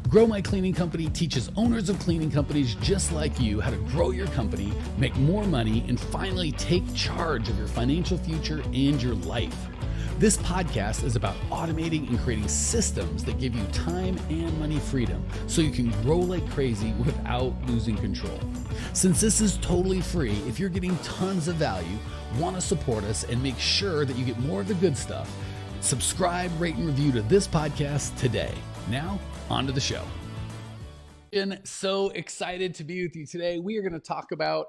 Grow My Cleaning Company teaches owners of cleaning companies just like you how to grow your company, make more money, and finally take charge of your financial future and your life. This podcast is about automating and creating systems that give you time and money freedom so you can grow like crazy without losing control. Since this is totally free, if you're getting tons of value, want to support us, and make sure that you get more of the good stuff, subscribe, rate, and review to this podcast today. Now, on to the show. And so excited to be with you today. We are going to talk about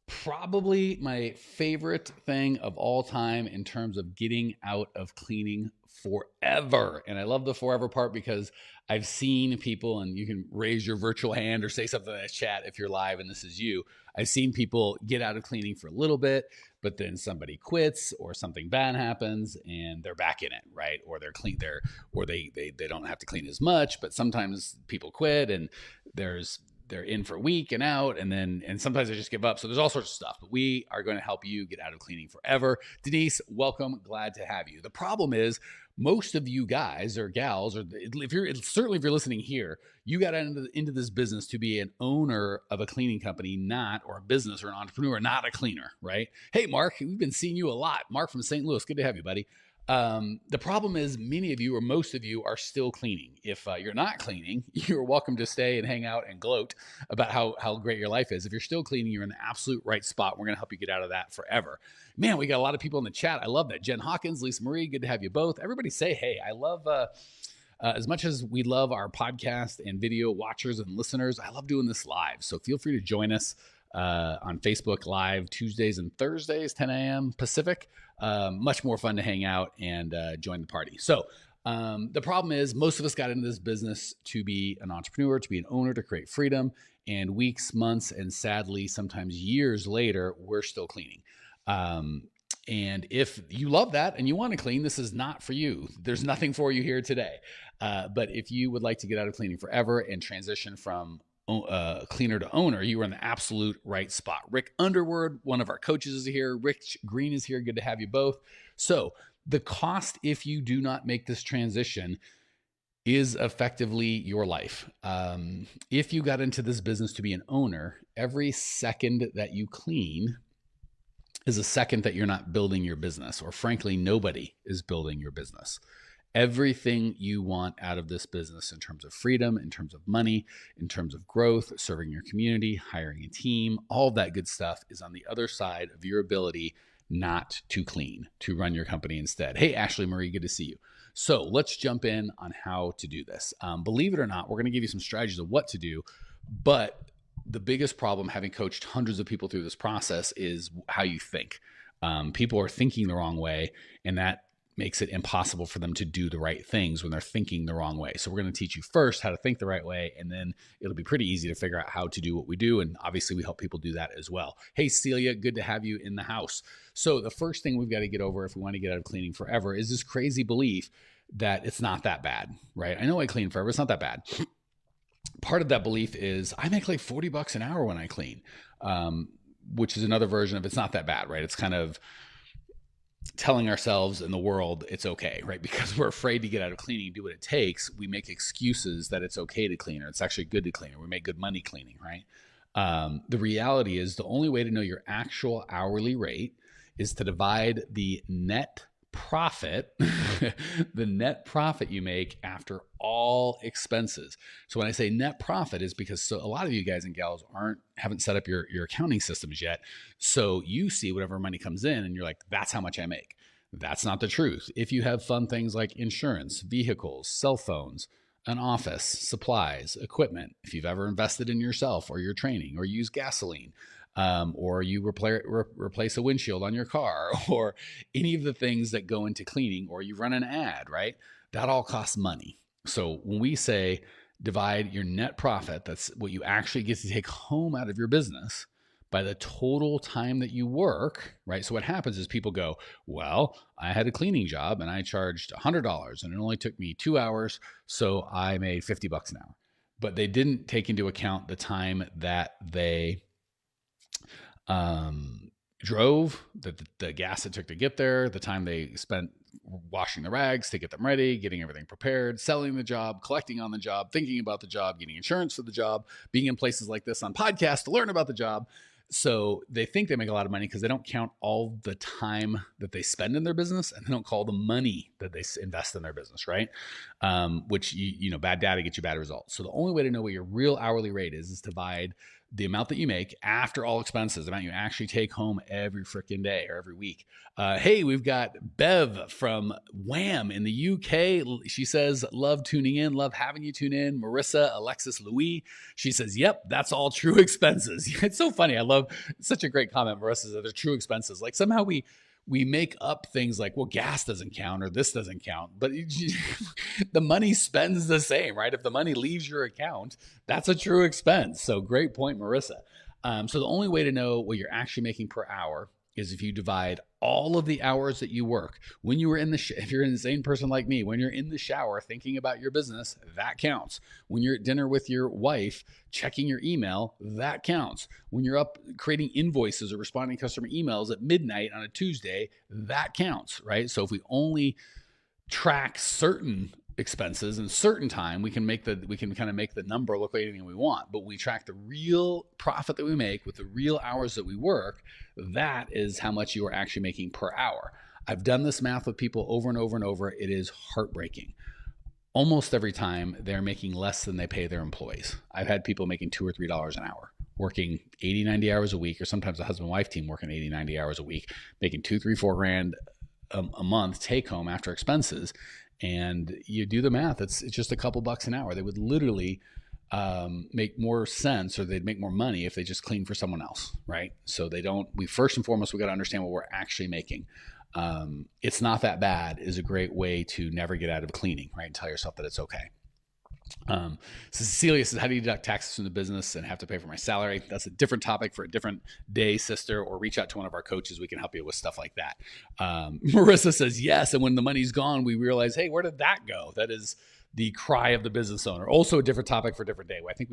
probably my favorite thing of all time in terms of getting out of cleaning forever. And I love the forever part because I've seen people, and you can raise your virtual hand or say something in the chat if you're live and this is you. I've seen people get out of cleaning for a little bit, but then somebody quits or something bad happens and they're back in it, right? Or they're clean there, or they don't have to clean as much, but sometimes people quit and they're in for a week and out, and sometimes they just give up. So there's all sorts of stuff, but we are going to help you get out of cleaning forever. Denise, welcome. Glad to have you. The problem is most of you guys or gals, or if you're listening here, you got into this business to be an owner of a cleaning company, or a business or an entrepreneur, not a cleaner, right? Hey, Mark, we've been seeing you a lot. Mark from St. Louis. Good to have you, buddy. The problem is many of you, or most of you, are still cleaning. If you're not cleaning, you're welcome to stay and hang out and gloat about how great your life is. If you're still cleaning, you're in the absolute right spot. We're going to help you get out of that forever. Man, we got a lot of people in the chat. I love that. Jen Hawkins, Lisa Marie, good to have you both. Everybody say, hey, I love, as much as we love our podcast and video watchers and listeners, I love doing this live. So feel free to join us on Facebook Live Tuesdays and Thursdays, 10 a.m. Pacific. Much more fun to hang out and join the party. So the problem is most of us got into this business to be an entrepreneur, to be an owner, to create freedom. And weeks, months, and sadly, sometimes years later, we're still cleaning. And if you love that and you want to clean, this is not for you. There's nothing for you here today. But if you would like to get out of cleaning forever and transition from cleaner to owner, you are in the absolute right spot. Rick Underwood, one of our coaches, is here. Rich Green is here. Good to have you both. So the cost, if you do not make this transition, is effectively your life. If you got into this business to be an owner, every second that you clean is a second that you're not building your business, or frankly, nobody is building your business. Everything you want out of this business in terms of freedom, in terms of money, in terms of growth, serving your community, hiring a team, all that good stuff is on the other side of your ability not to clean, to run your company instead. Hey, Ashley Marie, good to see you. So let's jump in on how to do this. Believe it or not, we're going to give you some strategies of what to do, but the biggest problem, having coached hundreds of people through this process, is how you think. People are thinking the wrong way, and that makes it impossible for them to do the right things when they're thinking the wrong way. So we're going to teach you first how to think the right way, and then it'll be pretty easy to figure out how to do what we do. And obviously we help people do that as well. Hey, Celia, good to have you in the house. So the first thing we've got to get over if we want to get out of cleaning forever is this crazy belief that it's not that bad, right? I know I clean forever. It's not that bad. Part of that belief is I make like $40 an hour when I clean, which is another version of it's not that bad, right? It's kind of telling ourselves in the world it's okay, right? Because we're afraid to get out of cleaning, do what it takes. We make excuses that it's okay to clean, or it's actually good to clean, or we make good money cleaning, right? The reality is the only way to know your actual hourly rate is to divide the net profit, the net profit you make after all expenses. So when I say net profit is because a lot of you guys and gals haven't set up your accounting systems yet. So you see whatever money comes in and you're like, that's how much I make. That's not the truth. If you have fun things like insurance, vehicles, cell phones, an office, supplies, equipment, if you've ever invested in yourself or your training or use gasoline, or you replace a windshield on your car, or any of the things that go into cleaning, or you run an ad, right? That all costs money. So when we say divide your net profit, that's what you actually get to take home out of your business, by the total time that you work, right? So what happens is people go, well, I had a cleaning job and I charged $100 and it only took me 2 hours, so I made $50 an hour. But they didn't take into account the time that they drove, the gas it took to get there, the time they spent washing the rags to get them ready, getting everything prepared, selling the job, collecting on the job, thinking about the job, getting insurance for the job, being in places like this on podcasts to learn about the job. So they think they make a lot of money because they don't count all the time that they spend in their business, and they don't call the money that they invest in their business, right? Which, bad data gets you bad results. So the only way to know what your real hourly rate is divide the amount that you make after all expenses, the amount you actually take home every freaking day or every week. Hey, we've got Bev from Wham in the UK. She says, love tuning in, love having you tune in. Marissa, Alexis, Louis. She says, yep, that's all true expenses. It's so funny. I love, it's such a great comment, Marissa, that they're true expenses. Like somehow we make up things like, well, gas doesn't count or this doesn't count, but the money spends the same, right? If the money leaves your account, that's a true expense. So great point, Marissa. So the only way to know what you're actually making per hour is if you divide all of the hours that you work. When you were if you're an insane person like me, when you're in the shower thinking about your business, that counts. When you're at dinner with your wife, checking your email, that counts. When you're up creating invoices or responding to customer emails at midnight on a Tuesday, that counts, right? So if we only track certain expenses in certain time, we can kind of make the number look like anything we want. But we track the real profit that we make with the real hours that we work. That is how much you are actually making per hour. I've done this math with people over and over and over. It is heartbreaking. Almost every time they're making less than they pay their employees. I've had people making $2 or $3 an hour, working 80, 90 hours a week, or sometimes a husband and wife team working 80, 90 hours a week, making $2, $3, $4 grand a month take home after expenses. And you do the math, it's just a couple bucks an hour. They would literally make more sense, or they'd make more money if they just clean for someone else, right? So we first and foremost, we got to understand what we're actually making. It's not that bad is a great way to never get out of cleaning, right? And tell yourself that it's okay. So Cecilia says, how do you deduct taxes from the business and have to pay for my salary? That's a different topic for a different day, sister, or reach out to one of our coaches. We can help you with stuff like that. Marissa says, yes. And when the money's gone, we realize, hey, where did that go? That is the cry of the business owner. Also a different topic for a different day. I think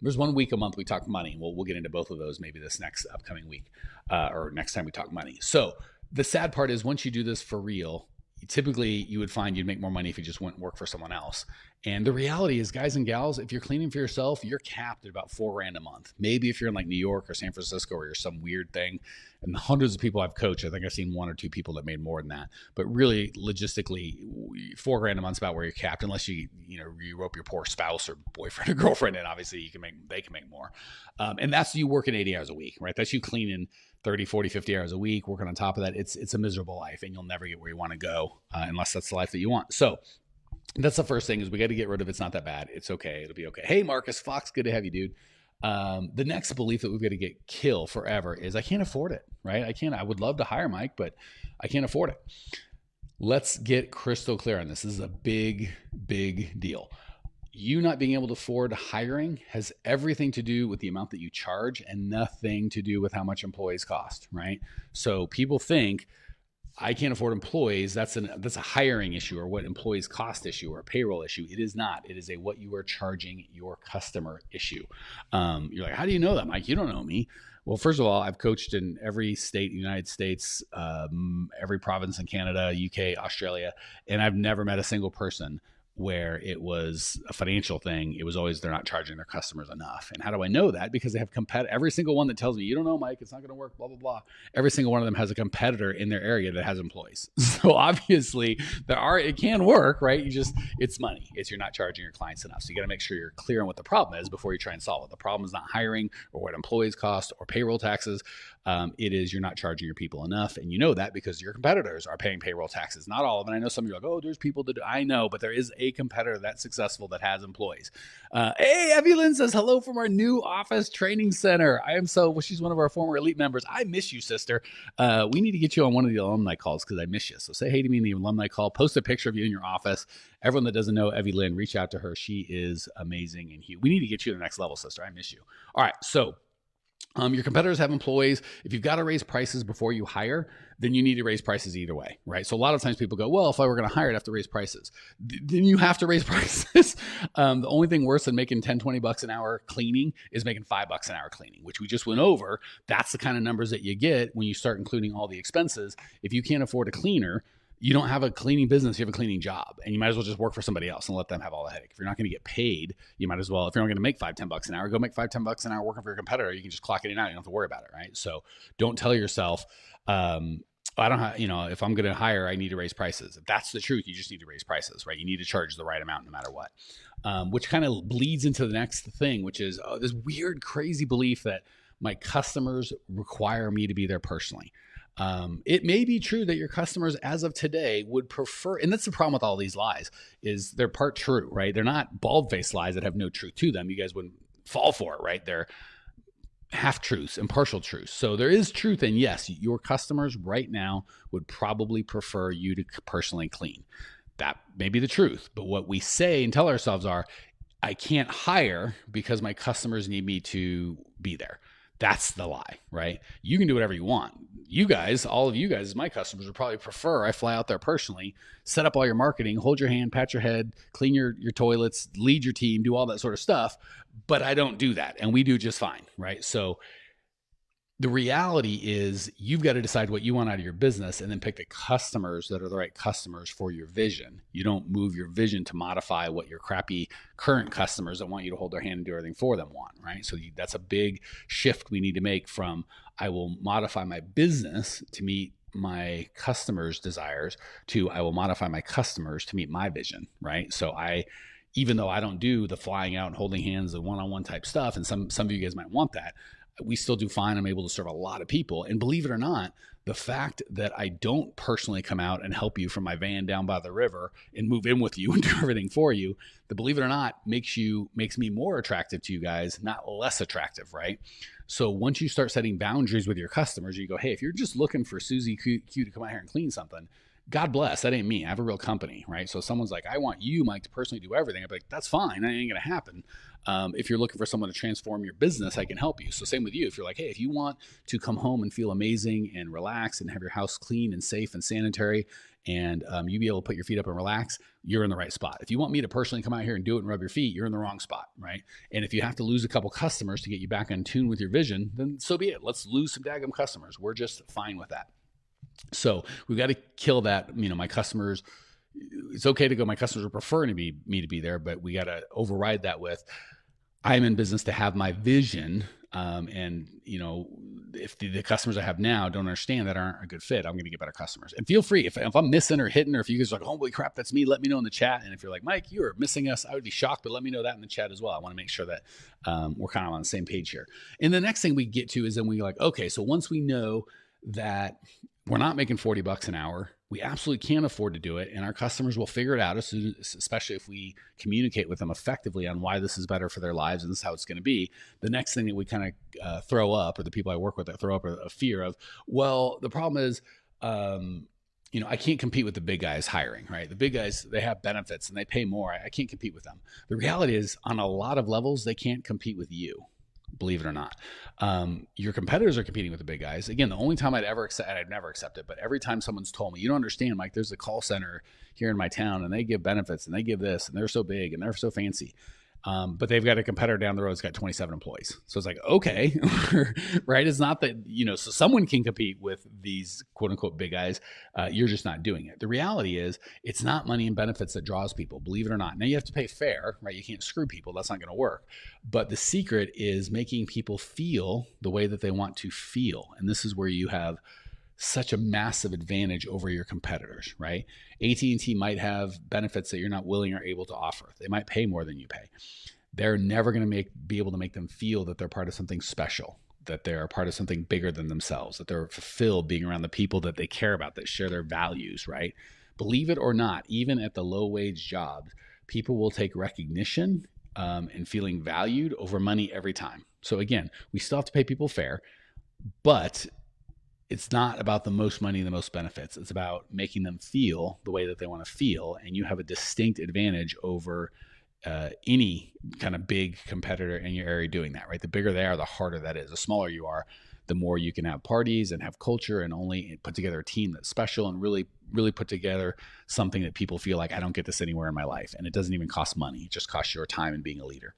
there's 1 week a month we talk money. We'll get into both of those maybe this next upcoming week or next time we talk money. So the sad part is once you do this for real, typically you would find you'd make more money if you just went and worked for someone else. And the reality is, guys and gals, if you're cleaning for yourself, you're capped at about $4 grand a month. Maybe if you're in like New York or San Francisco or you're some weird thing. And the hundreds of people I've coached, I think I've seen 1 or 2 people that made more than that. But really, logistically, $4 grand a month's about where you're capped, unless you rope your poor spouse or boyfriend or girlfriend in. Obviously, they can make more. And that's you working 80 hours a week, right? That's you cleaning 30, 40, 50 hours a week, working on top of that. It's a miserable life, and you'll never get where you want to go unless that's the life that you want. So that's the first thing, is we got to get rid of it's not that bad. It's okay. It'll be okay. Hey, Marcus Fox, good to have you, dude. The next belief that we've got to kill forever is I can't afford it, right? I would love to hire Mike, but I can't afford it. Let's get crystal clear on this. This is a big, big deal. You not being able to afford hiring has everything to do with the amount that you charge and nothing to do with how much employees cost, right? So people think, I can't afford employees. That's a hiring issue, or what employees cost issue, or a payroll issue. It is not. It is a what you are charging your customer issue. You're like, how do you know that, Mike? You don't know me. Well, first of all, I've coached in every state in the United States, every province in Canada, UK, Australia, and I've never met a single person where it was a financial thing. It was always they're not charging their customers enough. And how do I know that? Because they have every single one that tells me, you don't know, Mike, it's not going to work, blah, blah, blah. Every single one of them has a competitor in their area that has employees. So obviously it can work, right? It's money. You're not charging your clients enough. So you got to make sure you're clear on what the problem is before you try and solve it. The problem is not hiring or what employees cost or payroll taxes. It is you're not charging your people enough. And you know that because your competitors are paying payroll taxes. Not all of them. I know some of you are like, oh, there's people that do. I know, but there is a competitor that's successful that has employees. Hey, Evelyn says hello from our new office training center. She's one of our former elite members. I miss you, sister. We need to get you on one of the alumni calls because I miss you. So say hey to me in the alumni call. Post a picture of you in your office. Everyone that doesn't know Evie Lynn, reach out to her. She is amazing. And we need to get you to the next level, sister. I miss you. All right. So your competitors have employees. If you've got to raise prices before you hire, then you need to raise prices either way, right? So a lot of times people go, well, if I were going to hire, I'd have to raise prices. Then you have to raise prices. The only thing worse than making 10, 20 bucks an hour cleaning is making $5 an hour cleaning, which we just went over. That's the kind of numbers that you get when you start including all the expenses. If you can't afford a cleaner, you don't have a cleaning business, you have a cleaning job, and you might as well just work for somebody else and let them have all the headache. If you're not going to get paid, you might as well, if you're not going to make $5-10 an hour, go make $5-10 an hour working for your competitor. You can just clock it in and out. You don't have to worry about it. Right. So don't tell yourself, I don't have, if I'm going to hire, I need to raise prices. If that's the truth, you just need to raise prices, right? You need to charge the right amount no matter what, which kind of bleeds into the next thing, which is this weird, crazy belief that my customers require me to be there personally. It may be true that your customers as of today would prefer, and that's the problem with all these lies, is they're part true, right? They're not bald-faced lies that have no truth to them. You guys wouldn't fall for it, right? They're half truths and partial truths. So there is truth in, yes, your customers right now would probably prefer you to personally clean. That may be the truth. But what we say and tell ourselves are, I can't hire because my customers need me to be there. That's the lie, right? You can do whatever you want. You guys, all of you guys, as my customers, would probably prefer I fly out there personally, set up all your marketing, hold your hand, pat your head, clean your toilets, lead your team, do all that sort of stuff. But I don't do that. And we do just fine, right? So the reality is you've got to decide what you want out of your business and then pick the customers that are the right customers for your vision. You don't move your vision to modify what your crappy current customers that want you to hold their hand and do everything for them want, right? So that's a big shift we need to make from I will modify my business to meet my customers' desires to I will modify my customers to meet my vision, right? So even though I don't do the flying out and holding hands and one-on-one type stuff, and some of you guys might want that, we still do fine. I'm able to serve a lot of people. And believe it or not, the fact that I don't personally come out and help you from my van down by the river and move in with you and do everything for you, believe it or not, makes me more attractive to you guys, not less attractive, right? So once you start setting boundaries with your customers, you go, hey, if you're just looking for Susie Q to come out here and clean something, God bless, that ain't me. I have a real company, right? So someone's like, I want you, Mike, to personally do everything. I'd be like, that's fine. That ain't going to happen. If you're looking for someone to transform your business, I can help you. So same with you. If you're like, hey, if you want to come home and feel amazing and relax and have your house clean and safe and sanitary and you be able to put your feet up and relax, you're in the right spot. If you want me to personally come out here and do it and rub your feet, you're in the wrong spot, right? And if you have to lose a couple customers to get you back in tune with your vision, then so be it. Let's lose some daggum customers. We're just fine with that. So we've got to kill that. My customers, it's okay to go, my customers are preferring me to be there, but we got to override that with, I'm in business to have my vision. And if the customers I have now don't understand that aren't a good fit, I'm going to get better customers. And feel free, if I'm missing or hitting, or if you guys are like, holy crap, that's me, let me know in the chat. And if you're like, Mike, you are missing us, I would be shocked, but let me know that in the chat as well. I want to make sure that we're kind of on the same page here. And the next thing we get to is then we like, okay, so once we know that we're not making $40 an hour, we absolutely can't afford to do it. And our customers will figure it out, especially if we communicate with them effectively on why this is better for their lives and this is how it's going to be. The next thing that we kind of throw up, or the people I work with that throw up a fear of, well, the problem is, I can't compete with the big guys hiring, right? The big guys, they have benefits and they pay more. I can't compete with them. The reality is, on a lot of levels, they can't compete with you. Believe it or not. Your competitors are competing with the big guys. Again, the only time I'd never accept it, but every time someone's told me, you don't understand, Mike, there's a call center here in my town and they give benefits and they give this and they're so big and they're so fancy. But they've got a competitor down the road that's got 27 employees. So it's like, okay, right? It's not that, so someone can compete with these quote unquote big guys. You're just not doing it. The reality is it's not money and benefits that draws people, believe it or not. Now you have to pay fair, right? You can't screw people. That's not going to work. But the secret is making people feel the way that they want to feel. And this is where you have such a massive advantage over your competitors, right? AT&T might have benefits that you're not willing or able to offer. They might pay more than you pay. They're never going to be able to make them feel that they're part of something special, that they're part of something bigger than themselves, that they're fulfilled being around the people that they care about, that share their values, right? Believe it or not, even at the low wage jobs, people will take recognition and feeling valued over money every time. So again, we still have to pay people fair, but it's not about the most money and the most benefits. It's about making them feel the way that they want to feel. And you have a distinct advantage over any kind of big competitor in your area doing that, right? The bigger they are, the harder that is. The smaller you are, the more you can have parties and have culture and only put together a team that's special and really, really put together something that people feel like, I don't get this anywhere in my life. And it doesn't even cost money. It just costs your time and being a leader.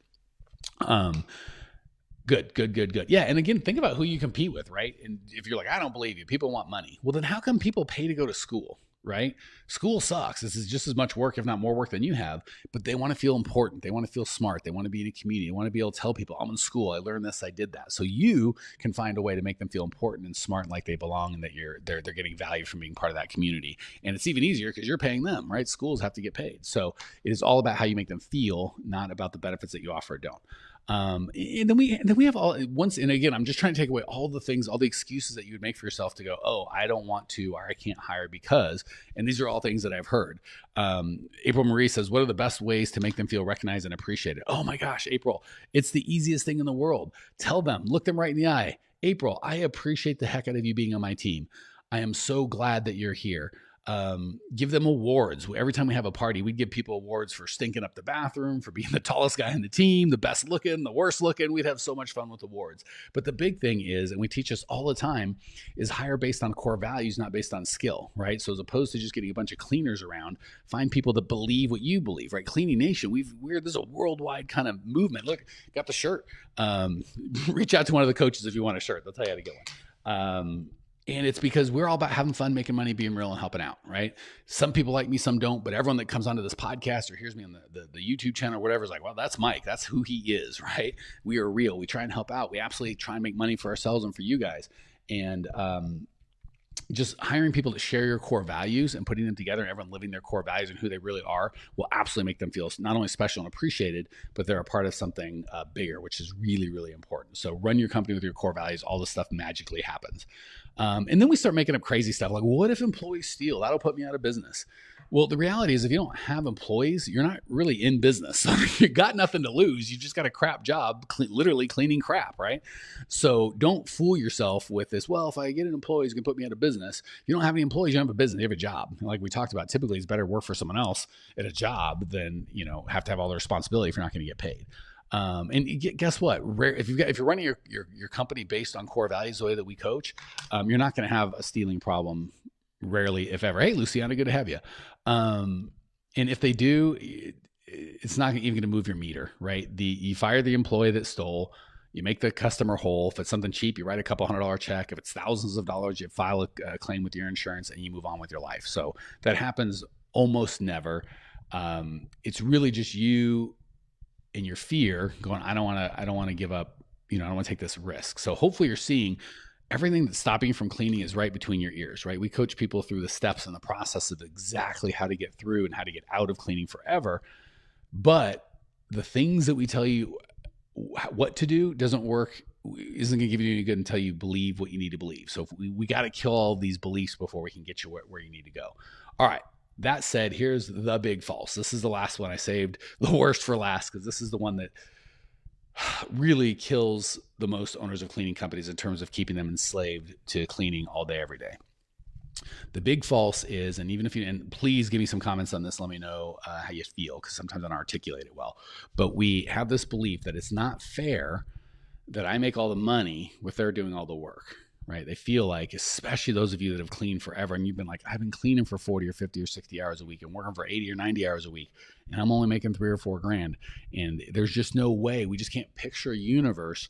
Good. Yeah. And again, think about who you compete with, right? And if you're like, I don't believe you, people want money. Well, then how come people pay to go to school? right? School sucks. This is just as much work, if not more work than you have, but they want to feel important. They want to feel smart. They want to be in a community. They want to be able to tell people, I'm in school. I learned this. I did that. So you can find a way to make them feel important and smart and like they belong and that they're getting value from being part of that community. And it's even easier because you're paying them, right? Schools have to get paid. So it is all about how you make them feel, not about the benefits that you offer or don't. And then we have all once, and again, I'm just trying to take away all the things, all the excuses that you would make for yourself to go, oh, I don't want to, or I can't hire because, and these are all things that I've heard. April Marie says, what are the best ways to make them feel recognized and appreciated? Oh my gosh, April, it's the easiest thing in the world. Tell them, look them right in the eye. April, I appreciate the heck out of you being on my team. I am so glad that you're here. Give them awards. Every time we have a party, we'd give people awards for stinking up the bathroom, for being the tallest guy on the team, the best looking, the worst looking. We'd have so much fun with awards. But the big thing is, and we teach this all the time, is hire based on core values, not based on skill, right? So as opposed to just getting a bunch of cleaners around, find people that believe what you believe, right? Cleaning Nation, there's a worldwide kind of movement. Look, got the shirt. Reach out to one of the coaches if you want a shirt. They'll tell you how to get one. And it's because we're all about having fun, making money, being real, and helping out, right? Some people like me, some don't, but everyone that comes onto this podcast or hears me on the YouTube channel or whatever is like, well, that's Mike. That's who he is, right? We are real. We try and help out. We absolutely try and make money for ourselves and for you guys. And just hiring people that share your core values and putting them together and everyone living their core values and who they really are will absolutely make them feel not only special and appreciated, but they're a part of something bigger, which is really, really important. So run your company with your core values. All this stuff magically happens. And then we start making up crazy stuff like, well, what if employees steal? That'll put me out of business. Well, the reality is if you don't have employees, you're not really in business. You got nothing to lose. You just got a crap job, literally cleaning crap, right? So don't fool yourself with this. Well, if I get an employee, he's going to put me out of business. If you don't have any employees, you don't have a business, you have a job. Like we talked about, typically it's better to work for someone else at a job than, have to have all the responsibility if you're not going to get paid. And guess what? If you're running your company based on core values, the way that we coach, you're not going to have a stealing problem. Rarely, if ever. Hey, Luciana, good to have you. And if they do, it's not even going to move your meter, right? You fire the employee that stole, you make the customer whole. If it's something cheap, you write a couple $100 check. If it's thousands of dollars, you file a claim with your insurance and you move on with your life. So that happens almost never. It's really just you and your fear going, I don't want to give up, I don't want to take this risk. So hopefully you're seeing everything that's stopping you from cleaning is right between your ears, right? We coach people through the steps and the process of exactly how to get through and how to get out of cleaning forever. But the things that we tell you what to do doesn't work, isn't going to give you any good until you believe what you need to believe. So we got to kill all these beliefs before we can get you where you need to go. All right. That said, here's the big false. This is the last one I saved, the worst for last, because this is the one that really kills the most owners of cleaning companies in terms of keeping them enslaved to cleaning all day, every day. The big false is, and please give me some comments on this. Let me know how you feel, because sometimes I don't articulate it well. But we have this belief that it's not fair that I make all the money with they're doing all the work, right? They feel like, especially those of you that have cleaned forever, and you've been like, I've been cleaning for 40 or 50 or 60 hours a week and working for 80 or 90 hours a week, and I'm only making $3 or $4 grand. And there's just no way. We just can't picture a universe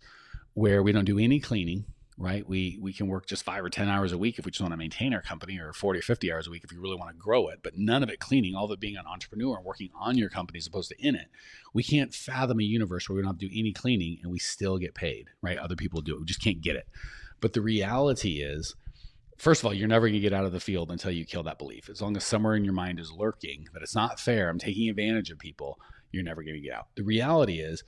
where we don't do any cleaning, right? We can work just 5 or 10 hours a week if we just want to maintain our company, or 40 or 50 hours a week if you really want to grow it, but none of it cleaning, all of it being an entrepreneur and working on your company as opposed to in it. We can't fathom a universe where we don't have to do any cleaning and we still get paid, right? Other people do it. We just can't get it. But the reality is, first of all, you're never going to get out of the field until you kill that belief. As long as somewhere in your mind is lurking that it's not fair, I'm taking advantage of people, you're never going to get out. The reality is,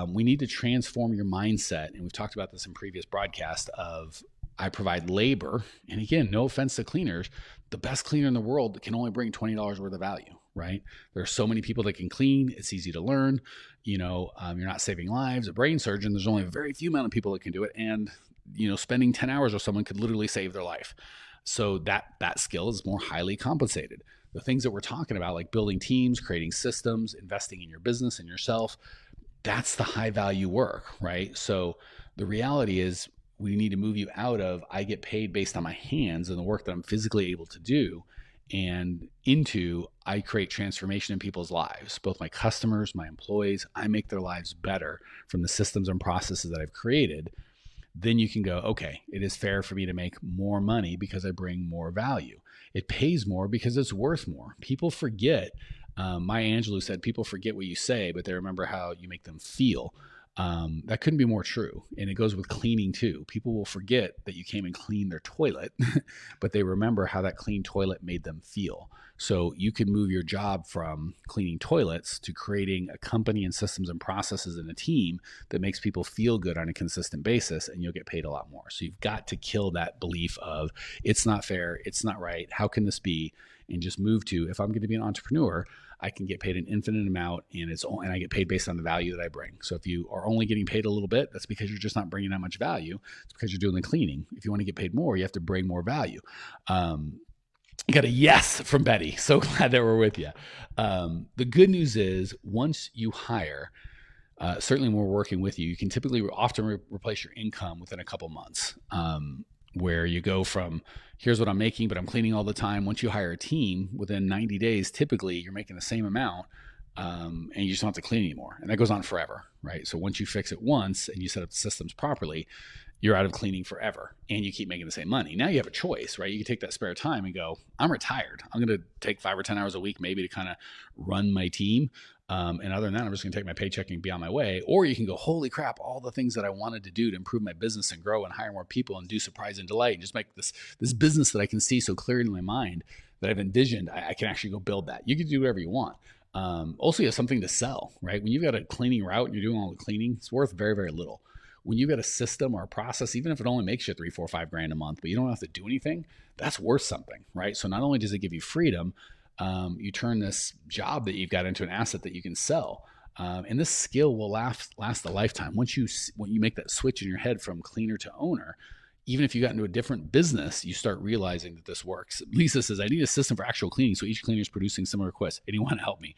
we need to transform your mindset. And we've talked about this in previous broadcasts of, I provide labor. And again, no offense to cleaners, the best cleaner in the world can only bring $20 worth of value, right? There are so many people that can clean. It's easy to learn. You're not saving lives. A brain surgeon, there's only a very few amount of people that can do it. And spending 10 hours with someone could literally save their life. So that skill is more highly compensated. The things that we're talking about, like building teams, creating systems, investing in your business and yourself, that's the high value work, right? So the reality is we need to move you out of, I get paid based on my hands and the work that I'm physically able to do, and into, I create transformation in people's lives, both my customers, my employees. I make their lives better from the systems and processes that I've created. Then you can go, okay, it is fair for me to make more money because I bring more value. It pays more because it's worth more. People forget. Maya Angelou said, people forget what you say, but they remember how you make them feel. That couldn't be more true. And it goes with cleaning too. People will forget that you came and cleaned their toilet, but they remember how that clean toilet made them feel. So you can move your job from cleaning toilets to creating a company and systems and processes and a team that makes people feel good on a consistent basis, and you'll get paid a lot more. So you've got to kill that belief of it's not fair, it's not right, how can this be? And just move to, if I'm going to be an entrepreneur, I can get paid an infinite amount, and I get paid based on the value that I bring. So if you are only getting paid a little bit, that's because you're just not bringing that much value. It's because you're doing the cleaning. If you want to get paid more, you have to bring more value. You got a yes from Betty. So glad that we're with you. The good news is once you hire, certainly when we're working with you, you can typically often replace your income within a couple months. Where you go from, here's what I'm making, but I'm cleaning all the time. Once you hire a team, within 90 days, typically you're making the same amount, and you just don't have to clean anymore. And that goes on forever, right? So once you fix it once and you set up the systems properly, you're out of cleaning forever, and you keep making the same money. Now you have a choice, right? You can take that spare time and go, I'm retired. I'm going to take 5 or 10 hours a week maybe to kind of run my team. And other than that, I'm just going to take my paycheck and be on my way. Or you can go, holy crap, all the things that I wanted to do to improve my business and grow and hire more people and do surprise and delight and just make this business that I can see so clearly in my mind that I've envisioned, I can actually go build that. You can do whatever you want. Also, you have something to sell, right? When you've got a cleaning route and you're doing all the cleaning, it's worth very, very little. When you've got a system or a process, even if it only makes you $3, $4, $5 a month, but you don't have to do anything, that's worth something, right? So not only does it give you freedom, you turn this job that you've got into an asset that you can sell. And this skill will last a lifetime. When you make that switch in your head from cleaner to owner, even if you got into a different business, you start realizing that this works. Lisa says, I need a system for actual cleaning, so each cleaner is producing similar requests. Anyone help me?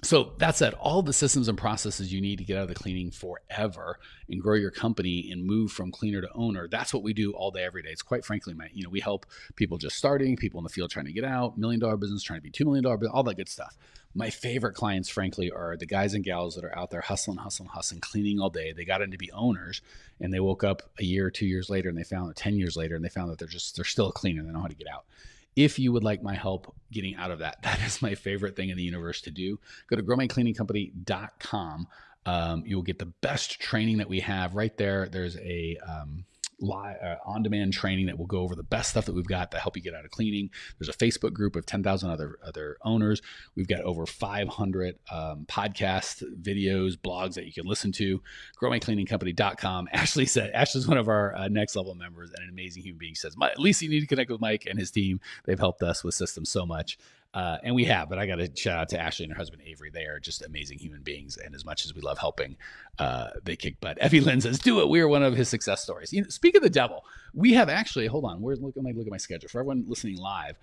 So that said, all the systems and processes you need to get out of the cleaning forever and grow your company and move from cleaner to owner, that's what we do all day, every day. It's quite frankly, we help people just starting, people in the field trying to get out, $1 million business, trying to be $2 million business, all that good stuff. My favorite clients, frankly, are the guys and gals that are out there hustling, cleaning all day. They got into be owners, and they woke up a year or 2 years later, and they found 10 years later, and they found that they're still a cleaner. They know how to get out. If you would like my help getting out of that is my favorite thing in the universe to do. Go to growmycleaningcompany.com. You'll get the best training that we have right there. There's a on-demand training that will go over the best stuff that we've got to help you get out of cleaning. There's a Facebook group of 10,000 other owners. We've got over 500 podcasts, videos, blogs that you can listen to. growmycleaningcompany.com. Ashley's one of our next level members and an amazing human being. She says, at least you need to connect with Mike and his team. They've helped us with systems so much. And we have, but I got to shout out to Ashley and her husband, Avery. They are just amazing human beings. And as much as we love helping, they kick butt. Effie Lynn says, do it. We are one of his success stories. Speak of the devil, we have actually, hold on. Look at my schedule. For everyone listening live,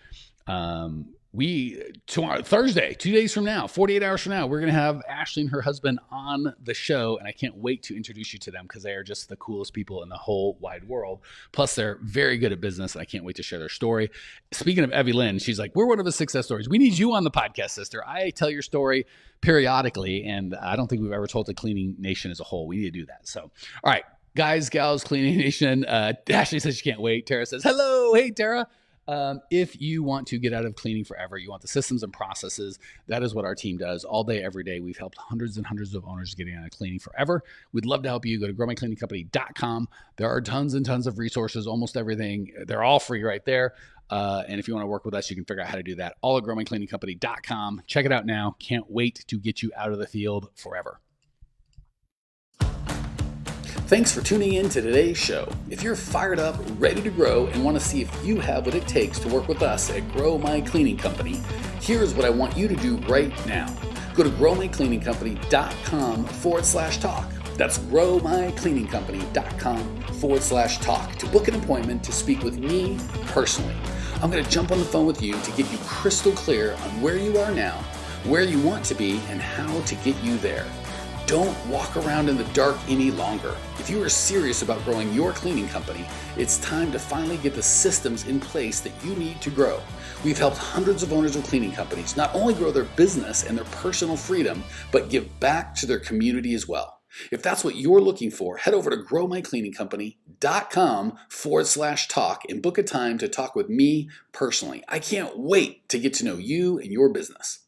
tomorrow, Thursday, 2 days from now, 48 hours from now, we're going to have Ashley and her husband on the show. And I can't wait to introduce you to them because they are just the coolest people in the whole wide world. Plus, they're very good at business, and I can't wait to share their story. Speaking of Evie Lynn, she's like, we're one of his success stories. We need you on the podcast, sister. I tell your story periodically, and I don't think we've ever told the cleaning nation as a whole. We need to do that. So, all right, guys, gals, cleaning nation. Ashley says she can't wait. Tara says, hello. Hey, Tara. If you want to get out of cleaning forever, you want the systems and processes, that is what our team does all day, every day. We've helped hundreds and hundreds of owners getting out of cleaning forever. We'd love to help you. Go to growmycleaningcompany.com. There are tons and tons of resources, almost everything. They're all free right there. And if you want to work with us, you can figure out how to do that all at growmycleaningcompany.com. Check it out now. Can't wait to get you out of the field forever. Thanks for tuning in to today's show. If you're fired up, ready to grow, and want to see if you have what it takes to work with us at Grow My Cleaning Company, here's what I want you to do right now. Go to growmycleaningcompany.com/talk. That's growmycleaningcompany.com/talk to book an appointment to speak with me personally. I'm going to jump on the phone with you to get you crystal clear on where you are now, where you want to be, and how to get you there. Don't walk around in the dark any longer. If you are serious about growing your cleaning company, it's time to finally get the systems in place that you need to grow. We've helped hundreds of owners of cleaning companies not only grow their business and their personal freedom, but give back to their community as well. If that's what you're looking for, head over to growmycleaningcompany.com/talk and book a time to talk with me personally. I can't wait to get to know you and your business.